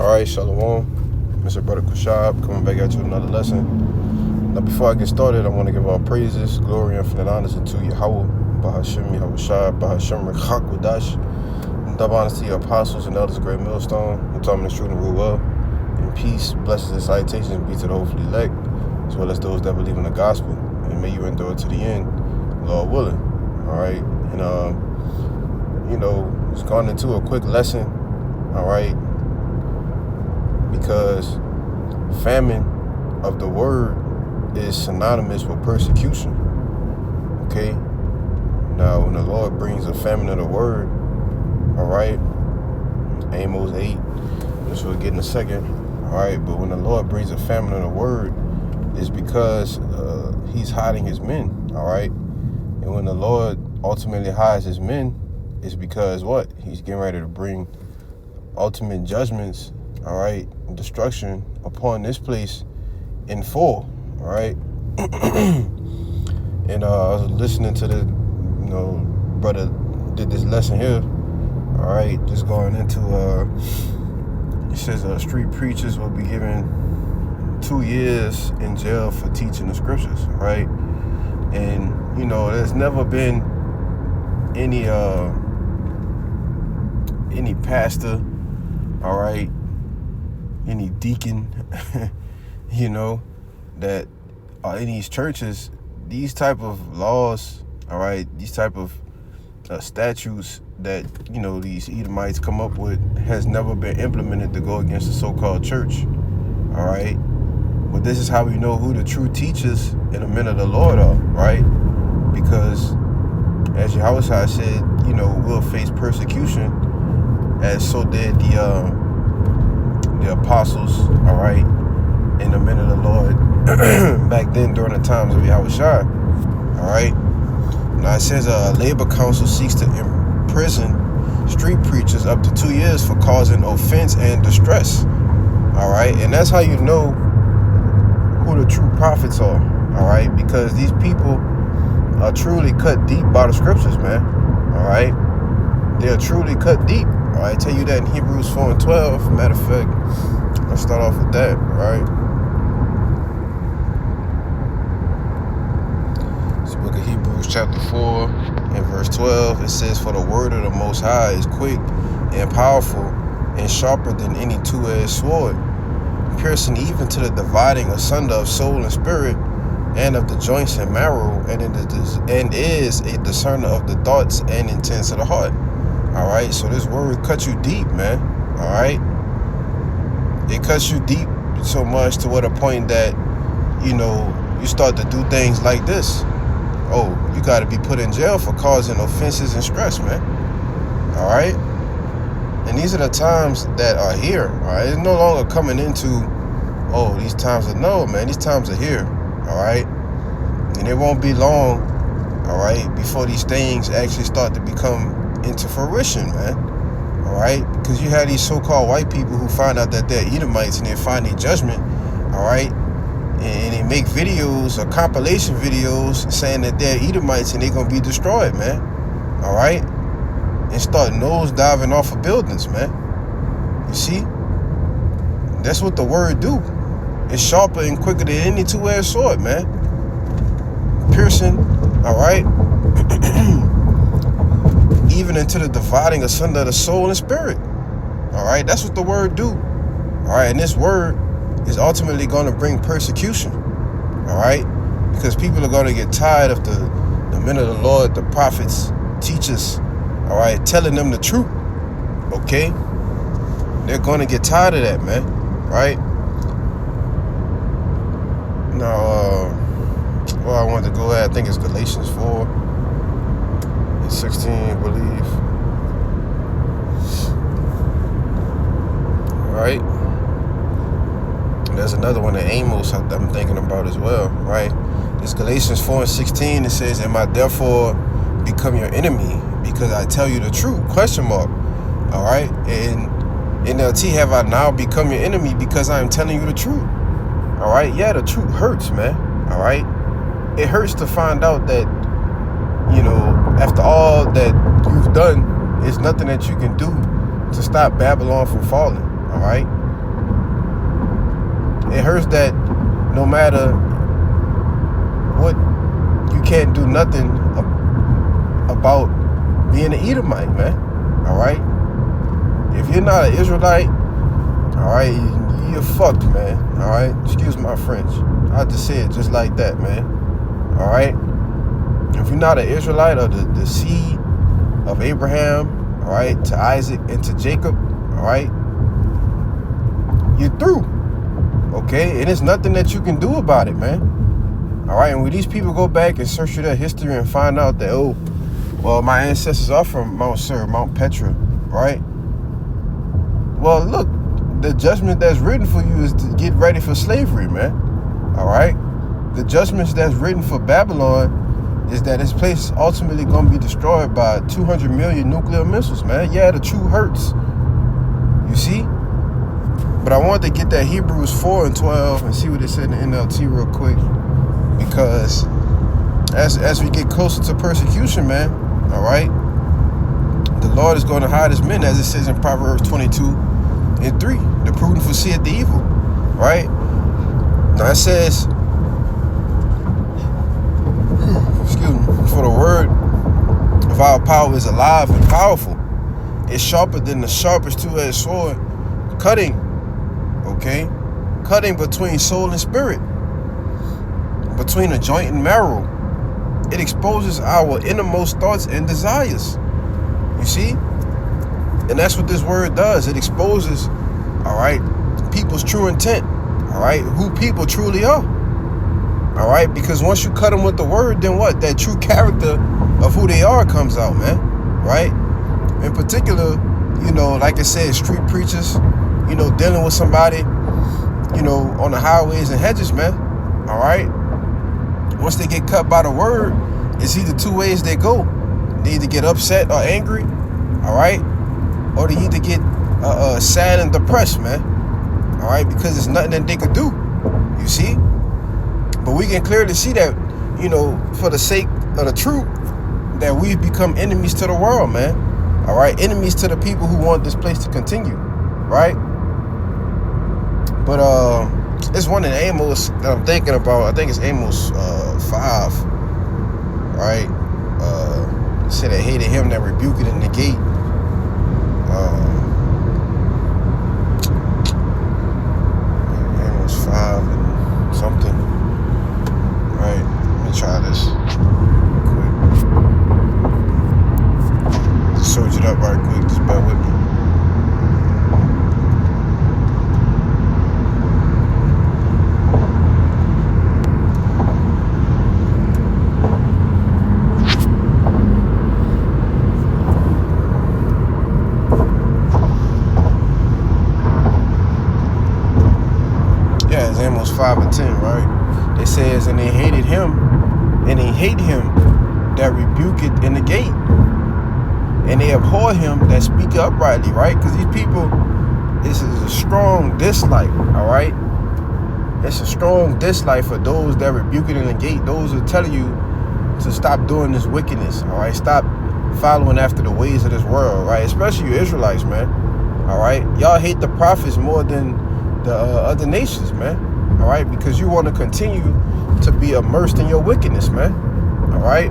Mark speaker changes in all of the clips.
Speaker 1: Alright, Shalom. Mr. Brother Kushab coming back at you with another lesson. Now, before I get started, I want to give all praises, glory, and infinite honors unto Yahweh, Bahashim, Yahweh Shai, Bahashim, Rekhak, Wadash, and double honors to your apostles and elders of Great Millstone, who taught me the truth and rule well. In peace, blessings, and salutations be to the hopefully elect, as well as those that believe in the gospel, and may you endure to the end, Lord willing. Alright, and just going into a quick lesson, alright, because famine of the word is synonymous with persecution. Okay? Now, when the Lord brings a famine of the word, alright, Amos 8, which we'll get in a second, alright, but when the Lord brings a famine of the word, it's because he's hiding his men, alright? And when the Lord ultimately hides his men, it's because what? He's getting ready to bring ultimate judgments, alright, destruction upon this place in full, alright? And I was listening to the, brother did this lesson here, alright, just going into, it says street preachers will be given 2 years in jail for teaching the scriptures, right? And, there's never been any pastor, alright, any deacon, that are in these churches, these type of laws, all right, these type of statutes that, these Edomites come up with has never been implemented to go against the so-called church, all right? But this is how we know who the true teachers and the men of the Lord are, right? Because as Yahweh said, we'll face persecution, as so did the apostles, all right, and the men of the Lord back then during the times of Yahweh Shai, all right? Now it says a labor council seeks to imprison street preachers up to 2 years for causing offense and distress, all right? And that's how you know who the true prophets are, all right? Because these people are truly cut deep by the scriptures, man, all right? They are truly cut deep, all right? I tell you that in Hebrews 4 and 12. Matter of fact, let's start off with that, all right? It's the book of Hebrews chapter 4 and verse 12. It says, "For the word of the Most High is quick and powerful and sharper than any two-edged sword, piercing even to the dividing asunder of soul and spirit, and of the joints and marrow, and is a discerner of the thoughts and intents of the heart." All right, so this word cuts you deep, man. All right, it cuts you deep so much to what a point that you start to do things like this. Oh, you got to be put in jail for causing offenses and stress, man. All right, and these are the times that are here. All right, it's no longer coming into, oh, these times are, no, man, these times are here. All right, and it won't be long, all right, before these things actually start to become into fruition, man. All right, because you have these so-called white people who find out that they're Edomites and they find their judgment, all right, and they make videos or compilation videos saying that they're Edomites and they're gonna be destroyed, man. All right, and start nose diving off of buildings, man. You see, that's what the word do. It's sharper and quicker than any two-edged sword, man. Piercing, all right, even into the dividing asunder of the soul and spirit. All right, that's what the word do. All right, and this word is ultimately going to bring persecution. All right, because people are going to get tired of the men of the Lord, the prophets, teachers, all right, telling them the truth. Okay, they're going to get tired of that, man. Right? Now, I wanted to go ahead. I think it's Galatians 4 and 16, I believe. All right. And there's another one in Amos I'm thinking about as well, right? It's Galatians 4 and 16. It says, "Am I therefore become your enemy because I tell you the truth?" Question mark. All right. And NLT, have I now become your enemy because I am telling you the truth? All right. Yeah, the truth hurts, man. All right. It hurts to find out that, after all that you've done, there's nothing that you can do to stop Babylon from falling. All right. hurts that no matter what, you can't do nothing about being an Edomite, man. All right? If you're not an Israelite, all right, you're fucked, man. All right? Excuse my French. I just say it just like that, man. All right? If you're not an Israelite of the seed of Abraham, all right, to Isaac and to Jacob, all right, you're through. Okay? And there's nothing that you can do about it, man. All right? And when these people go back and search through their history and find out that, oh, well, my ancestors are from Mount Petra, right? Well, look, the judgment that's written for you is to get ready for slavery, man. All right? The judgments that's written for Babylon is that this place is ultimately going to be destroyed by 200 million nuclear missiles, man. Yeah, the truth hurts. You see? But I wanted to get that Hebrews 4:12 and see what it said in the NLT real quick. Because as we get closer to persecution, man, all right, the Lord is going to hide his men, as it says in Proverbs 22:3. The prudent foreseeth the evil, right? Now it says, excuse me, for the word of our power is alive and powerful. It's sharper than the sharpest two-edged sword, cutting between soul and spirit, between a joint and marrow. It exposes our innermost thoughts and desires. You see? And that's what this word does. It exposes, all right, people's true intent, all right, who people truly are. All right, because once you cut them with the word, then what? That true character of who they are comes out, man, right? In particular, you know, like I said, street preachers, you know, dealing with somebody, you know, on the highways and hedges, man, all right? Once they get cut by the word, it's either two ways they go. They either get upset or angry, all right? Or they either get sad and depressed, man, all right? Because there's nothing that they could do, you see? But we can clearly see that, you know, for the sake of the truth, that we've become enemies to the world, man, all right? Enemies to the people who want this place to continue, right? But it's one in Amos that I'm thinking about. I think it's Amos 5, right? It said they hated him that rebuked it in the gate. Amos 5 and something. Right, let me try this quick. Just search it up right quick, just bear with me. Yeah, it's Amos 5 and 10, right? It says, and they hated him, and they hate him that rebuke it in the gate, and they abhor him that speak uprightly, right? Because these people, this is a strong dislike, all right? It's a strong dislike for those that rebuke it in the gate. Those who are telling you to stop doing this wickedness, all right? Stop following after the ways of this world, right? Especially you Israelites, man, all right? Y'all hate the prophets more than the other nations, man. All right, because you want to continue to be immersed in your wickedness, man. All right,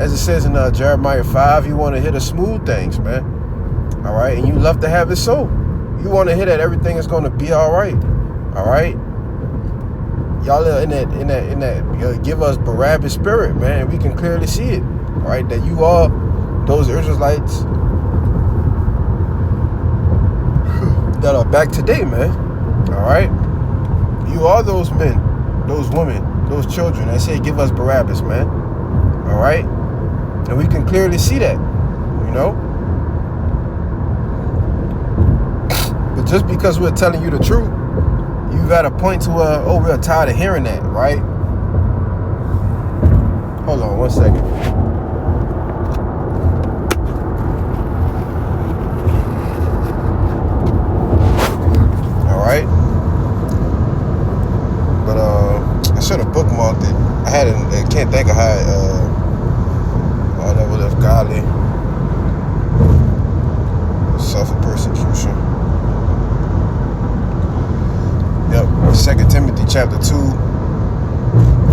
Speaker 1: as it says in Jeremiah 5, you want to hear the smooth things, man. All right, and you love to have it so. You want to hear that everything is going to be all right. All right, y'all are in that give us Barabbas spirit, man. We can clearly see it. All right, that you are those Israelites that are back today, man. All right. You are those men, those women, those children that say, give us Barabbas, man. All right? And we can clearly see that, you know? But just because we're telling you the truth, you've got a point to where, oh, we're tired of hearing that, right? Hold on 1 second. All right? But I should have bookmarked it. I can't think of how all that would have godly suffer persecution. chapter 2,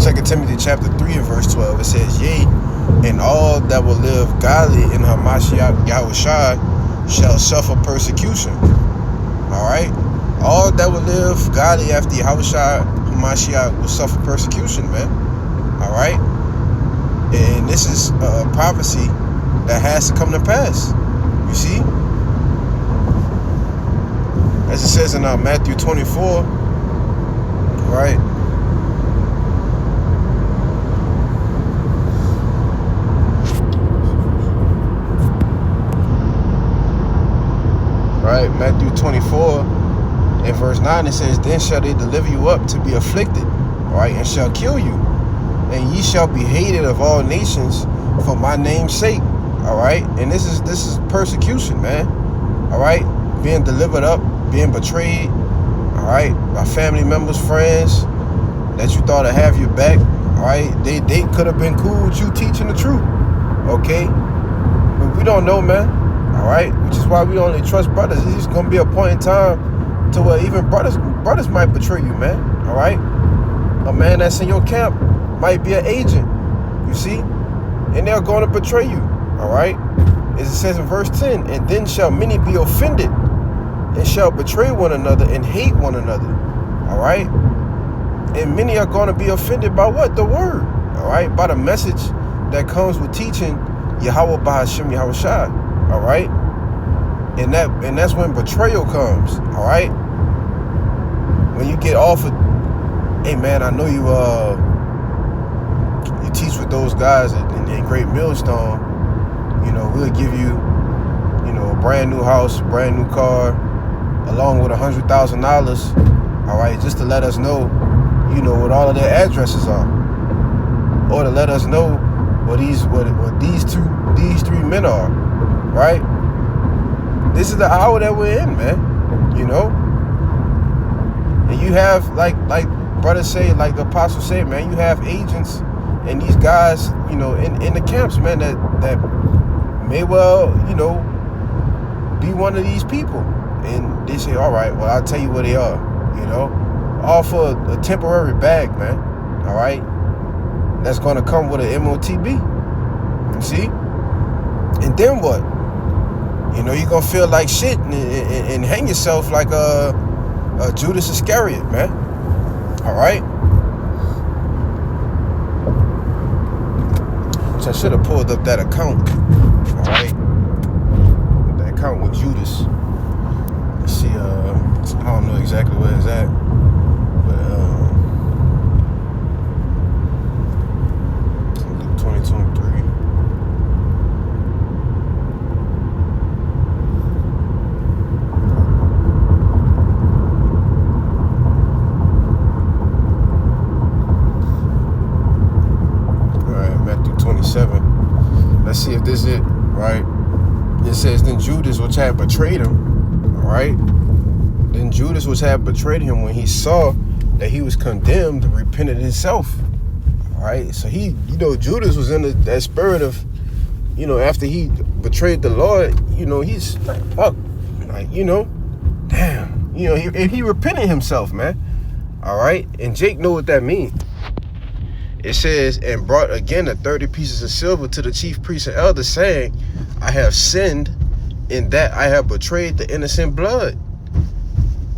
Speaker 1: 2 Timothy chapter 3 and verse 12, it says, yea, and all that will live godly in Hamashiach Yahushua shall suffer persecution. Alright? All that will live godly after Yahushua Hamashiach will suffer persecution, man. Alright? And this is a prophecy that has to come to pass. You see? As it says in Matthew 24, right? Right, Matthew 24 and verse 9, it says, then shall they deliver you up to be afflicted, right, and shall kill you, and ye shall be hated of all nations for my name's sake. All right, and this is persecution, man. All right, being delivered up, being betrayed. All right, by family members, friends that you thought would have your back. All right, they could have been cool with you teaching the truth. Okay, but we don't know, man. All right, which is why we only trust brothers. There's gonna be a point in time to where even brothers might betray you, man. All right, a man that's in your camp might be an agent. You see, and they're going to betray you. All right, as it says in verse 10, and then shall many be offended, and shall betray one another and hate one another. All right, and many are going to be offended by what? The word. All right, by the message that comes with teaching Yahweh Bahashem Yahushua. All right, and that's when betrayal comes. All right, when you get offered, hey man, I know you teach with those guys in Great Millstone. You know, we'll give you, a brand new house, brand new car, along with $100,000. All right, just to let us know, what all of their addresses are, or to let us know what these three men are. Right? This is the hour that we're in, man. And you have like brothers say, like the apostle said, man, you have agents and these guys, in the camps, man, that may well, be one of these people. And they say, all right, well, I'll tell you where they are, all for a temporary bag, man. All right? That's going to come with an MOTB. You see? And then what? You're going to feel like shit and hang yourself like a Judas Iscariot, man. All right? Which I should have pulled up that account. All right? That account with Judas. Let's see, I don't know exactly where it's at. But, 2023. Let's see if this is it, right? It says, then Judas, which had betrayed him, all right? Then Judas, which had betrayed him, when he saw that he was condemned, repented himself, all right? So Judas was in that spirit of, after he betrayed the Lord, he's like, fuck, like, damn, he repented himself, man, all right? And Jake know what that means. It says, and brought again the 30 pieces of silver to the chief priests and elders, saying, I have sinned in that I have betrayed the innocent blood.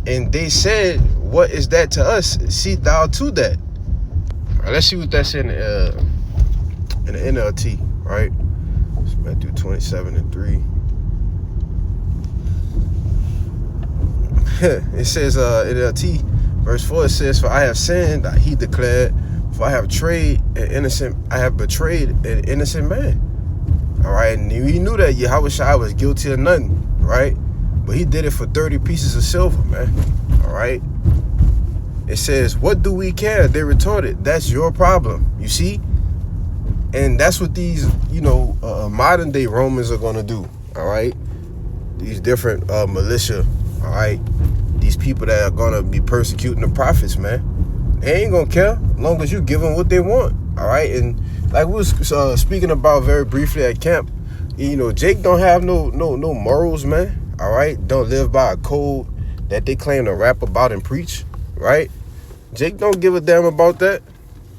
Speaker 1: And they said, what is that to us? See thou to that. All right, let's see what that's in the NLT, right? It's Matthew 27:3. It says, NLT, verse 4, it says, for I have sinned, he declared, for I have betrayed an innocent man. All right, and he knew that Yahushua was guilty of nothing, right? But he did it for 30 pieces of silver, man. All right. It says, what do we care? They retorted, that's your problem. You see? And that's what these, modern day Romans are going to do. All right. These different militia. All right. These people that are going to be persecuting the prophets, man. They ain't gonna care as long as you give them what they want. All right, and like we was speaking about very briefly at camp, Jake don't have no morals, man. All right, don't live by a code that they claim to rap about and preach. Right? Jake don't give a damn about that.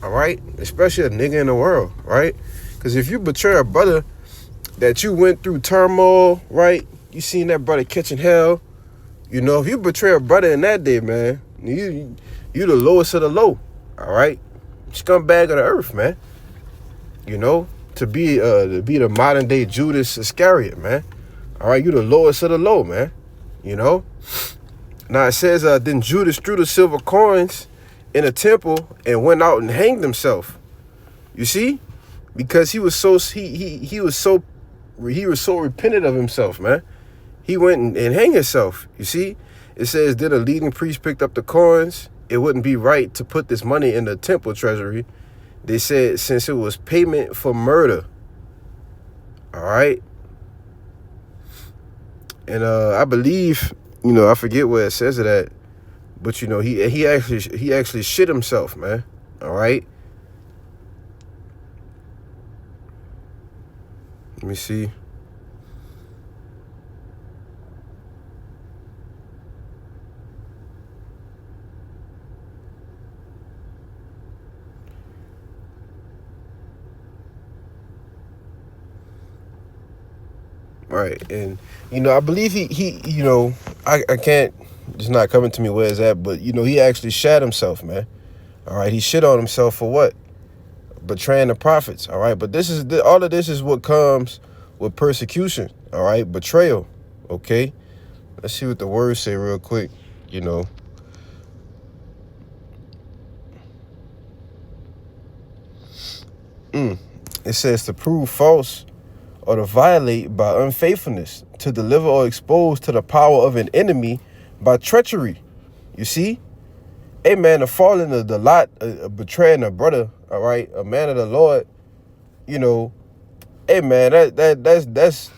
Speaker 1: All right, especially a nigga in the world, right? Because if you betray a brother that you went through turmoil, right? You seen that brother catching hell. You know, if you betray a brother in that day, man, you the lowest of the low. All right, scumbag of the earth, man. You know, to be the modern day Judas Iscariot, man. All right, you the lowest of the low, man. You know. Now it says, then Judas threw the silver coins in a temple and went out and hanged himself. You see, because he was so repentant of himself, man. He went and hanged himself. You see, it says, then a leading priest picked up the coins. It wouldn't be right to put this money in the temple treasury. They said since it was payment for murder. All right. And I believe, you know, I forget where it says it at, but you know, he actually shit himself, man. All right. Let me see. Right, and you know, I believe he you know, I can't, it's not coming to me where it's at, but you know, he actually shat himself, man. All right, he shit on himself for what? Betraying the prophets. All right, but all of this is what comes with persecution. All right, betrayal. Okay, let's see what the words say real quick. You know, it says to prove false or to violate by unfaithfulness, to deliver or expose to the power of an enemy by treachery. You see? Hey, man, to fall into the lot of betraying a brother, all right, a man of the Lord, you know, hey, man, that's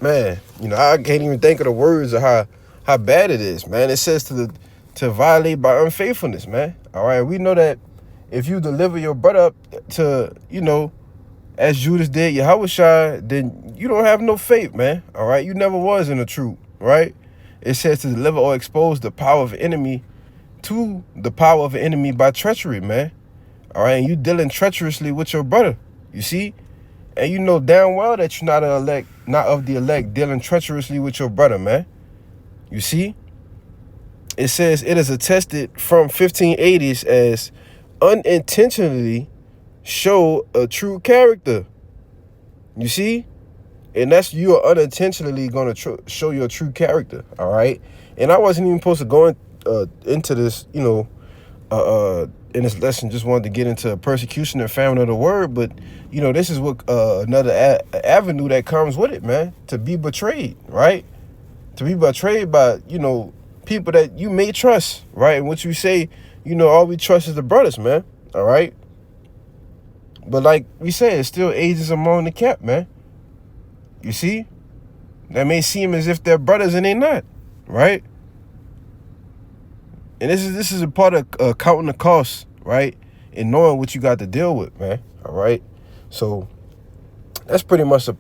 Speaker 1: man, you know, I can't even think of the words of how bad it is, man. It says to violate by unfaithfulness, man. All right, we know that if you deliver your brother up to, you know, as Judas did Yahushua, then you don't have no faith, man. All right, you never was in the truth, right? It says to deliver or expose the power of enemy to the power of an enemy by treachery, man. All right, and you dealing treacherously with your brother, you see? And you know damn well that you're not of the elect, dealing treacherously with your brother, man. You see? It says it is attested from 1580s as unintentionally show a true character. You see? And that's, you are unintentionally going to show your true character, all right? And I wasn't even supposed to go into this, you know, in this lesson, just wanted to get into persecution and famine of the word. But, you know, this is what another avenue that comes with it, man, to be betrayed, right? To be betrayed by, you know, people that you may trust, right? And what you say, you know, all we trust is the brothers, man, all right? But like we said, it's still ages among the camp, man. You see? That may seem as if they're brothers and they're not, right? And this is a part of counting the costs, right? And knowing what you got to deal with, man, all right? So that's pretty much the